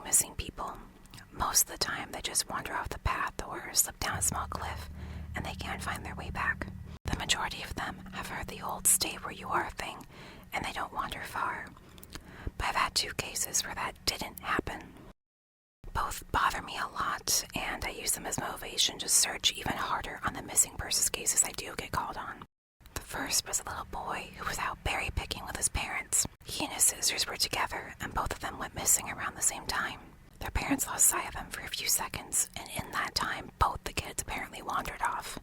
missing people. Most of the time, they just wander off the path or slip down a small cliff, and they can't find their way back. The majority of them have heard the old stay where you are thing, and they don't wander far. But I've had 2 cases where that didn't happen. Both bother me a lot, and I use them as motivation to search even harder on the missing persons cases I do get called on. The first was a little boy who was out berry picking with his parents. He and his sisters were together, and both of them went missing around the same time. Their parents lost sight of them for a few seconds, and in that time, both the kids apparently wandered off.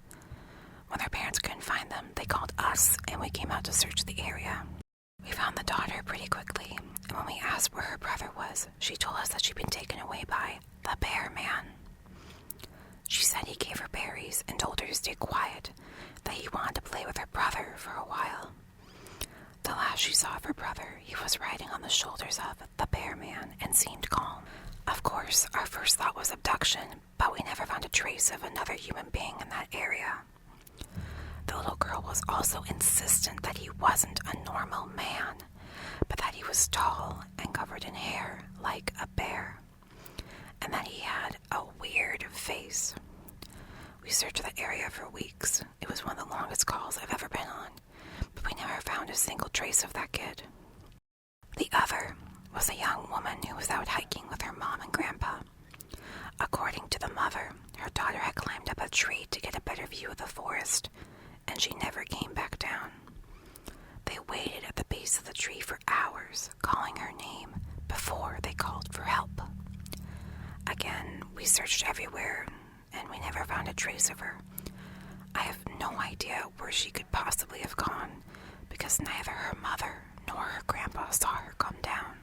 When their parents couldn't find them, they called us, and we came out to search the area. We found the daughter pretty quickly, and when we asked where her brother was, she told us that she'd been taken away by the bear man. She said he gave her berries and told her to stay quiet, that he wanted to play with her brother for a while. The last she saw of her brother, he was riding on the shoulders of the bear man and seemed calm. Of course, our first thought was abduction, but we never found a trace of another human being in that area. The little girl was also insistent that he wasn't a normal man, but that he was tall and covered in hair like a bear, and that he had a weird face. We searched the area for weeks. It was one of the longest calls I've ever been on, but we never found a single trace of that kid. The other was a young woman who was out hiking with her mom and grandpa. According to the mother, her daughter had climbed up a tree to get a better view of the forest, and she never came back down. They waited at the base of the tree for hours, calling her name before they called for help. Again, we searched everywhere, and we never found a trace of her. I have no idea where she could possibly have gone, because neither her mother nor her grandpa saw her come down.